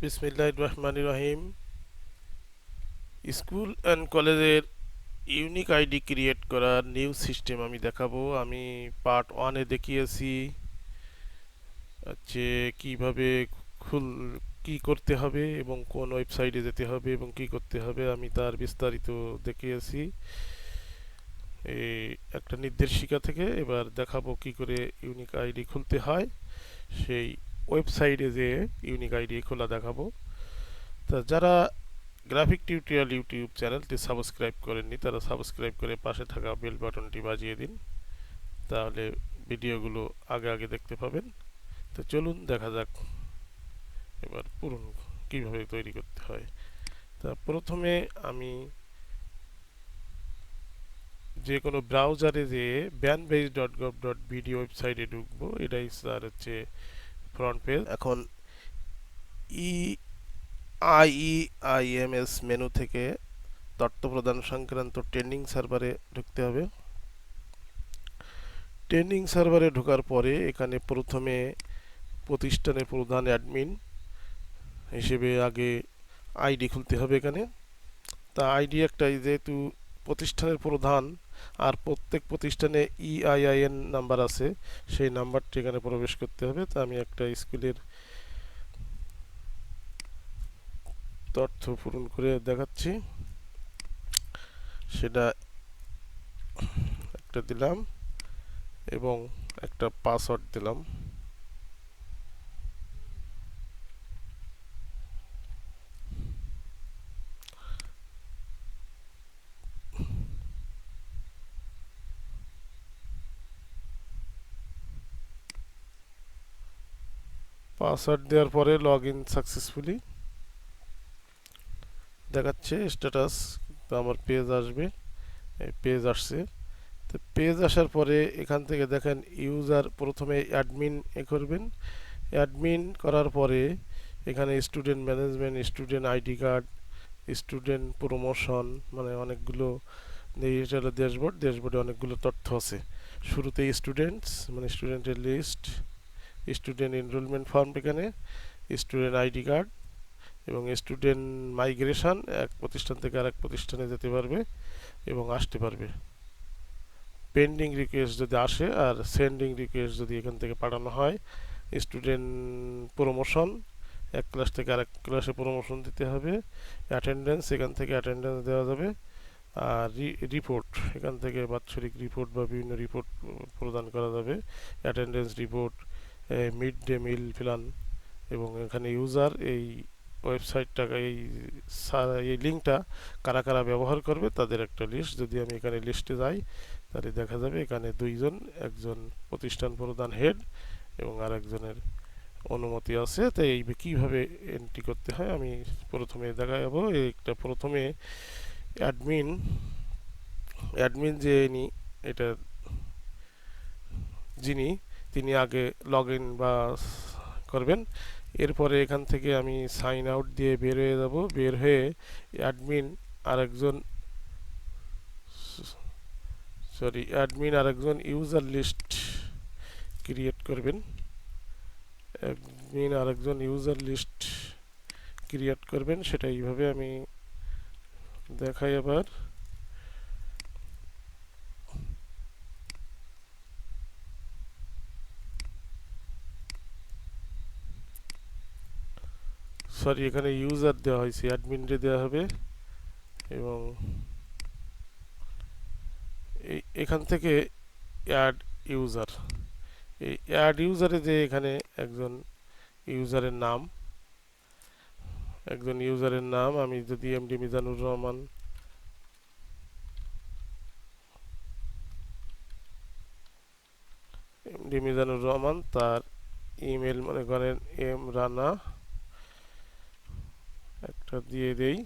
বিসমিল্লাহির রহমানির রহিম। School and কলেজের ইউনিক আইডি ক্রিয়েট করার নিউ সিস্টেম আমি দেখাবো। আমি পার্ট ওয়ানে দেখিয়েছি যে কিভাবে খুল কি করতে হবে এবং কোন ওয়েবসাইটে যেতে হবে এবং কি করতে হবে, আমি তার বিস্তারিত দেখিয়েছি এই একটা নির্দেশিকা থেকে। এবার দেখাবো কি করে ইউনিক আইডি খুলতে হয়, সেই ওয়েবসাইটে যে ইউনিক আইডি খোলা দেখাবো। তা যারা গ্রাফিক টিউটোরিয়াল ইউটিউব চ্যানেলটি সাবস্ক্রাইব করেননি তারা সাবস্ক্রাইব করে পাশে থাকা বেল বাটনটি বাজিয়ে দিন, তাহলে ভিডিওগুলো আগে আগে দেখতে পাবেন। তো চলুন দেখা যাক এবার পুরন কিভাবে তৈরি করতে হয়। তা প্রথমে আমি যে কোনো ব্রাউজারে যে banbase.gov.bd ওয়েবসাইটে ঢুকবো। এটাই স্যার হচ্ছে ফ্রন্ট পেজ। এখন ই IEIMS মেনু থেকে তথ্য প্রদান সংক্রান্ত ট্রেন্ডিং সার্ভারে ঢুকতে হবে। ট্রেন্ডিং সার্ভারে ঢোকার পরে এখানে প্রথমে প্রতিষ্ঠানের প্রধান অ্যাডমিন হিসেবে আগে আইডি খুলতে হবে এখানে। তা আইডি একটাই, যেহেতু প্রতিষ্ঠানের প্রধান আর প্রত্যেক প্রতিষ্ঠানে EIIN নাম্বার আছে, সেই নাম্বারটি এখানে প্রবেশ করতে হবে। তা আমি একটা স্কুলের তথ্য পূরণ করে দেখাচ্ছি, সেটা একটা দিলাম এবং একটা পাসওয়ার্ড দিলাম। পাসওয়ার্ড দেওয়ার পরে লগ ইন সাকসেসফুলি দেখাচ্ছে স্ট্যাটাস। তো আমার পেজ আসবে, পেজ আসছে। তো পেজ আসার পরে এখান থেকে দেখেন ইউজার প্রথমে অ্যাডমিন করবেন। অ্যাডমিন করার পরে এখানে student management, student ID card, student promotion, মানে অনেকগুলো, এটা হলো ড্যাশবোর্ড। ড্যাশবোর্ডে অনেকগুলো তথ্য আছে। শুরুতে স্টুডেন্টস মানে স্টুডেন্টের লিস্ট, স্টুডেন্ট এনরোলমেন্ট ফর্ম, এখানে স্টুডেন্ট আইডি কার্ড এবং স্টুডেন্ট মাইগ্রেশন, এক প্রতিষ্ঠান থেকে আরেক প্রতিষ্ঠানে যেতে পারবে এবং আসতে পারবে। পেন্ডিং রিকোয়েস্ট যদি আসে আর সেন্ডিং রিকোয়েস্ট যদি এখান থেকে পাঠানো হয়। স্টুডেন্ট প্রমোশন, এক ক্লাস থেকে আরেক ক্লাসে প্রমোশন দিতে হবে। অ্যাটেন্ডেন্স, এখান থেকে অ্যাটেন্ডেন্স দেওয়া যাবে। আর রিপোর্ট, এখান থেকে বাৎসরিক রিপোর্ট বা বিভিন্ন রিপোর্ট প্রদান করা যাবে। Attendance report, mid day meal plan, এবং এখানে ইউজার এই ওয়েবসাইটটা, এই লিঙ্কটা কারা কারা ব্যবহার করবে তাদের একটা লিস্ট। যদি আমি এখানে লিস্টে যাই তাহলে দেখা যাবে এখানে দুইজন, একজন প্রতিষ্ঠান প্রধান হেড এবং আরেকজনের অনুমতি আছে। তো এই কীভাবে এন্ট্রি করতে হয় আমি প্রথমে দেখাবো। একটা প্রথমে অ্যাডমিন, অ্যাডমিন যে এটা যিনি, তিনি আগে লগ ইন বা করবেন। এরপরে এখান থেকে আমি সাইন আউট দিয়ে বের হয়ে যাব। বের হয়ে অ্যাডমিন আরেকজন, অ্যাডমিন আরেকজন ইউজার লিস্ট ক্রিয়েট করবেন। অ্যাডমিন আরেকজন ইউজার লিস্ট ক্রিয়েট করবেন, সেটা এইভাবে আমি দেখাই। আবার সরি, এখানে ইউজার দেওয়া হয়েছে, অ্যাডমিনরে দেওয়া হবে। এবং এখান থেকে অ্যাড ইউজার, এই অ্যাড ইউজারে যে এখানে একজন ইউজারের নাম, একজন ইউজারের নাম আমি যদি এমডি মিজানুর রহমান, এমডি মিজানুর রহমান, তার ইমেল মনে করেন এম রানা, একটা দিয়ে দেই।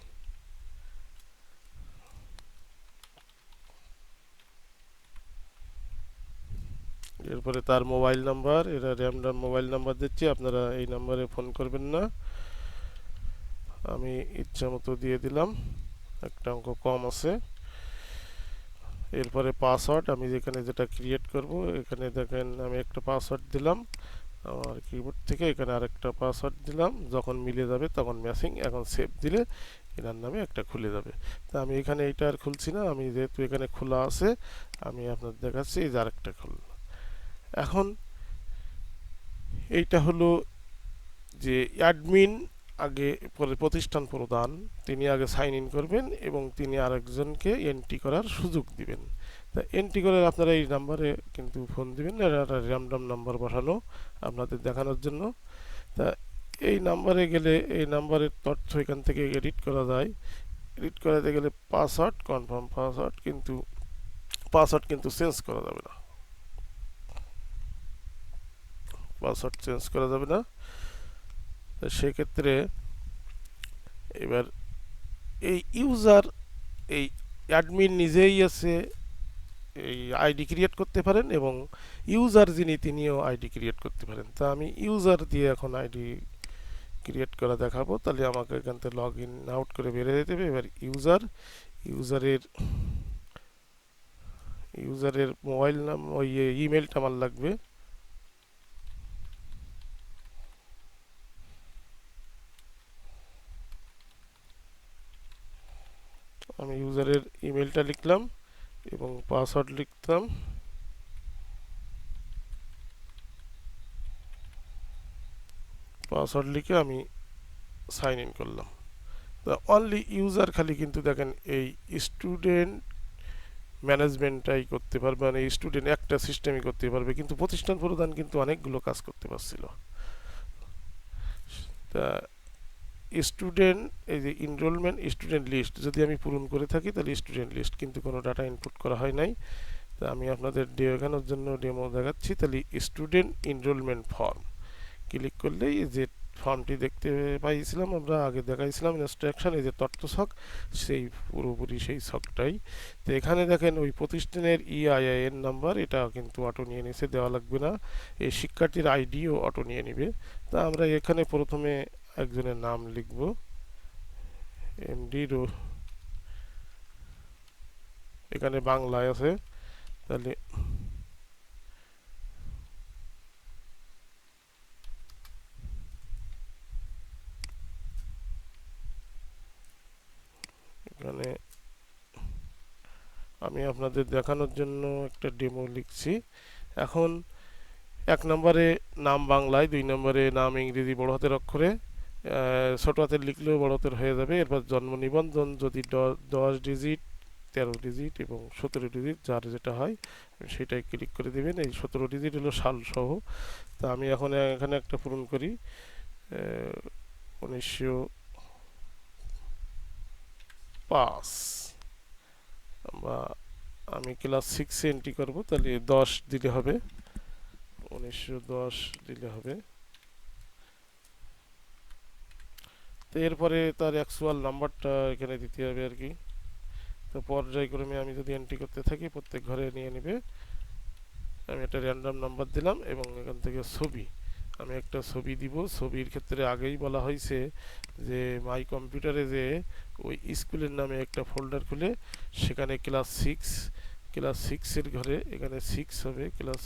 এরপরে তার মোবাইল নাম্বার, এটা র্যান্ডম মোবাইল নাম্বার দিচ্ছি, আপনারা এই নাম্বারে ফোন করবেন না, আমি ইচ্ছা মতো দিয়ে দিলাম, একটা অঙ্ক কম আছে। এরপরে পাসওয়ার্ড, আমি যেখানে যেটা ক্রিয়েট করব এখানে দেখেন আমি একটা পাসওয়ার্ড দিলাম। আমার কিবোর্ড থেকে এখানে আরেকটা পাসওয়ার্ড দিলাম, যখন মিলে যাবে তখন ম্যাচিং, এখন সেভ দিলে এনার নামে একটা খুলে যাবে। তা আমি এখানে এইটা আর খুলছি না, আমি যেহেতু এখানে খোলা আছে আমি আপনাদের দেখাচ্ছি, এই যে আরেকটা খুললাম। এখন এইটা হলো যে অ্যাডমিন, আগে পরে প্রতিষ্ঠান প্রধান, তিনি আগে সাইন ইন করবেন এবং তিনি আরেকজনকে এন্ট্রি করার সুযোগ দিবেন। তা এন্ট্রি করে আপনারা এই নাম্বারে কিন্তু ফোন দিবেন, এটা একটা র্যান্ডম নাম্বার পাঠানো আপনাদের দেখানোর জন্য। তা এই নাম্বারে গেলে এই নাম্বারের তথ্য এখান থেকে এডিট করা যায়। এডিট করাতে গেলে পাসওয়ার্ড, কনফার্ম পাসওয়ার্ড, কিন্তু পাসওয়ার্ড কিন্তু চেঞ্জ করা যাবে না, পাসওয়ার্ড চেঞ্জ করা যাবে না। তো সেক্ষেত্রে এবার এই ইউজার, এই অ্যাডমিন নিজেই আছে এই আইডি ক্রিয়েট করতে পারেন এবং ইউজার যিনি তিনিও আইডি ক্রিয়েট করতে পারেন। তা আমি ইউজার দিয়ে এখন আইডি ক্রিয়েট করা দেখাবো। তাহলে আমাকে এখান থেকে লগ ইন আউট করে বেরিয়ে যেতে হবে। এবার ইউজারের ইউজারের মোবাইল নাম, ওই ইমেলটা আমার লাগবে। আমি ইউজারের ইমেলটা লিখলাম এবং পাসওয়ার্ড লিখতাম, পাসওয়ার্ড লিখে আমি সাইন ইন করলাম। তা অনলি ইউজার খালি কিন্তু দেখেন এই স্টুডেন্ট ম্যানেজমেন্টটাই করতে পারবে, মানে স্টুডেন্ট একটা সিস্টেমই করতে পারবে, কিন্তু প্রতিষ্ঠান প্রধান কিন্তু অনেকগুলো কাজ করতে পারছিল। তা স্টুডেন্ট, এই যে ইনরোলমেন্ট স্টুডেন্ট লিস্ট যদি আমি পূরণ করে থাকি তাহলে স্টুডেন্ট লিস্ট, কিন্তু কোনো ডাটা ইনপুট করা হয় নাই। তা আমি আপনাদের দেখানোর জন্য ডেমো দেখাচ্ছি। তাহলে স্টুডেন্ট ইনরোলমেন্ট ফর্ম ক্লিক করলেই যে ফর্মটি দেখতে পাইছিলাম, আমরা আগে দেখাইছিলাম ইনস্ট্রাকশন, এই যে তথ্য ছক, সেই পুরোপুরি সেই ছকটাই। তো এখানে দেখেন ওই প্রতিষ্ঠানের ইআইআইএন নাম্বার, এটা কিন্তু অটো নিয়ে নিছে, দেওয়া লাগবে না। এই শিক্ষার্থীর আইডিও অটো নিয়ে নিবে। তা আমরা এখানে প্রথমে একজনের নাম লিখব, এমডি রো, এখানে বাংলায় আছে। তাহলে এখানে আমি আপনাদের দেখানোর জন্য একটা ডেমো লিখছি। এখন 1 নম্বরে নাম বাংলায়, 2 নম্বরে নাম ইংরেজি বড় হাতের অক্ষরে, ছোট হাতের লিখলেও বড় হাতের হয়ে যাবে। এরপর জন্ম নিবন্ধন যদি 10 ডিজিট, 13 ডিজিট এবং 17 ডিজিট, যার যেটা হয় সেটাই ক্লিক করে দেবেন। এই 17 ডিজিট হলো সাল সহ। তা আমি এখন এখানে একটা পূরণ করি, 1905, বা আমি ক্লাস 6-এ এন্ট্রি করব, তাহলে 10 দিলে হবে, 1910 দিলে হবে। তো এরপরে তার অ্যাকচুয়াল নাম্বারটা এখানে দিতে হবে আর কি। তো পর্যায়ক্রমে আমি যদি এন্ট্রি করতে থাকি প্রত্যেক ঘরে নিয়ে নেবে। আমি একটা র্যান্ডম নাম্বার দিলাম এবং এখান থেকে ছবি, আমি একটা ছবি দিব। ছবির ক্ষেত্রে আগেই বলা হয়েছে যে মাই কম্পিউটারে যে ওই স্কুলের নামে একটা ফোল্ডার খুলে সেখানে ক্লাস 6 এর ঘরে এখানে 6 হবে, ক্লাস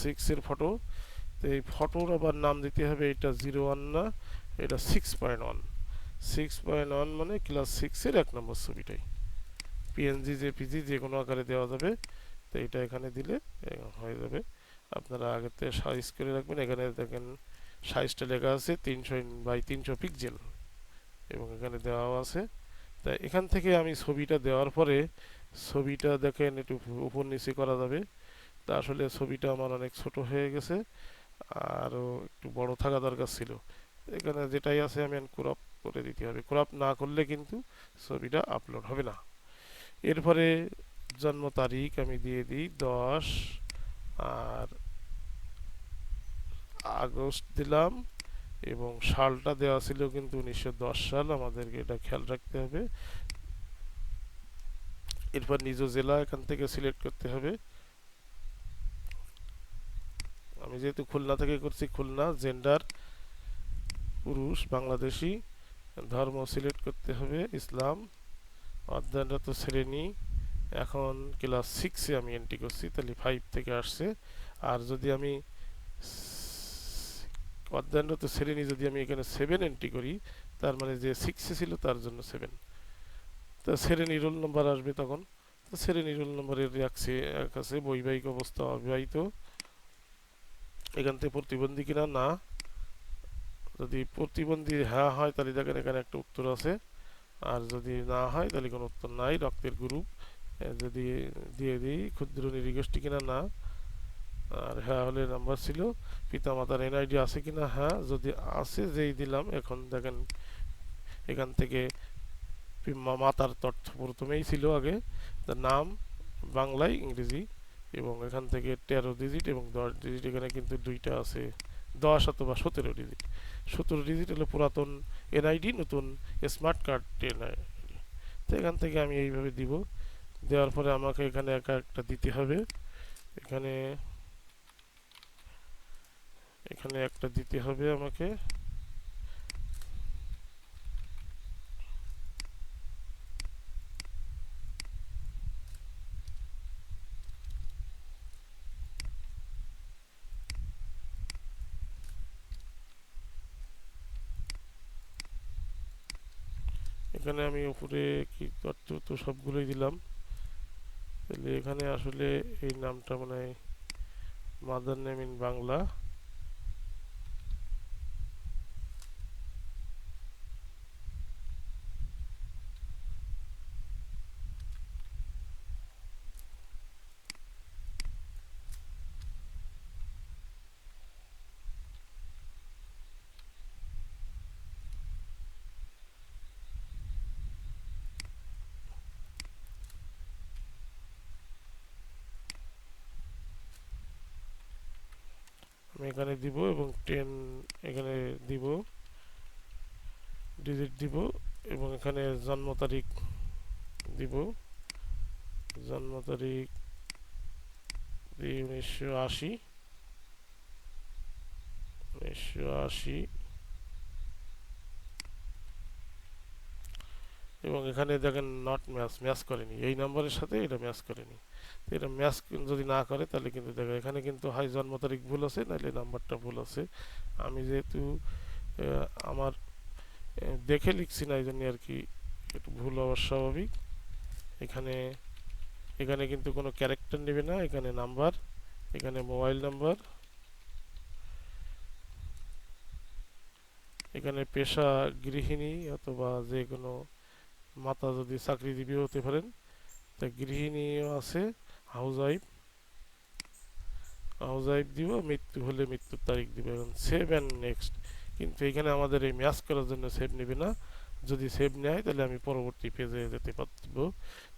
6 এর ফটো। তো এই ফটোর আবার নাম দিতে হবে, এটা 01 না, এটা 6.1, 6.1 মানে ক্লাস 6-এর 1 নম্বর ছবিটাই। পিএনজি জেপিজি যে কোনো আকারে দেওয়া যাবে। তো এটা এখানে দিলে হয়ে যাবে। আপনারা আগের থেকে সাইজ করে রাখবেন। এখানে দেখেন সাইজটা লেখা আছে 300 বাই 300 পিক্সেল এবং এখানে দেওয়াও আছে। তা এখান থেকে আমি ছবিটা দেওয়ার পরে ছবিটা দেখেন একটু উপর নিচে করা যাবে। তা আসলে ছবিটা আমার অনেক ছোট হয়ে গেছে, আরও একটু বড় থাকা দরকার ছিল। এখানে যেটাই আছে আমি ক্রপ করে দিতে হবে, ক্রপ না করলে কিন্তু ছবিটা আপলোড হবে না। এরপরে জন্ম তারিখ আমি দিয়ে দিই 10 আর আগস্ট দিলাম এবং সালটা দেওয়া ছিল কিন্তু 1910 সাল, আমাদেরকে এটা খেয়াল রাখতে হবে। এরপর নিজ জেলা এখান থেকে সিলেক্ট করতে হবে। আমি যেহেতু খুলনা থেকে করছি, খুলনা, জেন্ডার পুরুষ বাংলাদেশি, ধর্ম সিলেক্ট করতে হবে ইসলাম, অধ্যয়নরত শ্রেণী, এখন ক্লাস 6-এ আমি এন্ট্রি করছি, তাহলে 5 থেকে আসছে। আর যদি আমি অধ্যয়নরত শ্রেণী যদি আমি এখানে 7 এন্ট্রি করি, তার মানে যে 6-এ ছিল তার জন্য 7। তো শ্রেণী রোল নম্বর আসবে তখন। তো শ্রেণী রোল নম্বরের রাখছে এক আছে বৈবাহিক অবস্থা অবিবাহিত, এখান থেকে প্রতিবন্ধী কিনা না, যদি প্রতিবন্ধী হ্যাঁ হয় তাহলে দেখেন এখানে একটা উত্তর আছে, আর যদি না হয় তাহলে কোনো উত্তর নাই। রক্তের গ্রুপ যদি দিয়ে দিই, ক্ষুদ্র নৃগোষ্ঠী কিনা না, আর হ্যাঁ হলে নাম্বার ছিল। পিতামাতার এনআইডি আছে কিনা হ্যাঁ, যদি আছে যেই দিলাম। এখন দেখেন এখান থেকে মাতার তথ্য প্রথমেই ছিল আগে, তার নাম বাংলায় ইংরেজি, এবং এখান থেকে 13 ডিজিট এবং 10 ডিজিট, এখানে কিন্তু দুইটা আছে, 10 অথবা 17 ডিজিট। 17 ডিজিট হলো পুরাতন এনআইডি, নতুন স্মার্ট কার্ড এনআইডি। তো এখান থেকে আমি এইভাবে দিব। দেওয়ার পরে আমাকে এখানে একা একটা দিতে হবে। এখানে এখানে একটা দিতে হবে আমাকে। এখানে আমি উপরে কি তথ্য তো সবগুলোই দিলাম। তাহলে এখানে আসলে এই নামটা মানে মাদার নেম ইন বাংলা। আমি এখানে দিব এবং 10 এখানে দিব, ডিজিট দিব, এবং এখানে জন্ম তারিখ দিব। জন্ম তারিখ 1980, 1980। এবং এখানে দেখেন নট ম্যাচ, ম্যাচ করেনি, এই নাম্বারের সাথে এটা ম্যাচ করেনি। তো এটা ম্যাচ যদি না করে তাহলে কিন্তু দেখেন এখানে কিন্তু হয় জন্ম তারিখ ভুল আছে, নাহলে নাম্বারটা ভুল আছে। আমি যেহেতু আমার দেখে লিখছি না, এই জন্য আর কি একটু ভুল হওয়ার স্বাভাবিক। এখানে এখানে কিন্তু কোনো ক্যারেক্টার নেবে না, এখানে নাম্বার, এখানে মোবাইল নাম্বার, এখানে পেশা গৃহিণী, অথবা যে কোনো মাতা যদি চাকরিজীবী হতে পারেন, তা গৃহিণীও আছে, হাউস ওয়াইফ, হাউস ওয়াইফ দিব, মৃত্যু হলে মৃত্যুর তারিখ দিব। এখন সেভ অ্যান্ড নেক্সট। কিন্তু এখানে আমাদের এই ম্যাচ করার জন্য সেভ নেবে না। যদি সেভ নেয় তাহলে আমি পরবর্তী পেজে যেতে পারবো,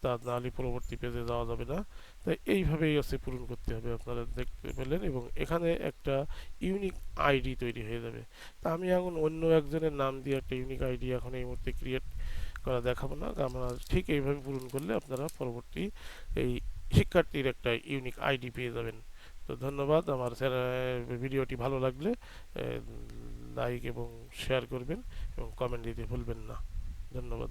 তা নাহলে পরবর্তী পেজে যাওয়া যাবে না। তাই এইভাবেই হচ্ছে পূরণ করতে হবে, আপনারা দেখতে পেলেন। এবং এখানে একটা ইউনিক আইডি তৈরি হয়ে যাবে। তা আমি এখন অন্য একজনের নাম দিয়ে একটা ইউনিক আইডি এখন এই মুহূর্তে ক্রিয়েট করা দেখাবো না, আমরা ঠিক এইভাবে পূরণ করলে আপনারা পরবর্তী এই শিক্ষার্থীর একটা ইউনিক আইডি পেয়ে যাবেন। তো ধন্যবাদ। আমার ভিডিওটি ভালো লাগলে লাইক এবং শেয়ার করবেন এবং কমেন্ট দিতে ভুলবেন না। ধন্যবাদ।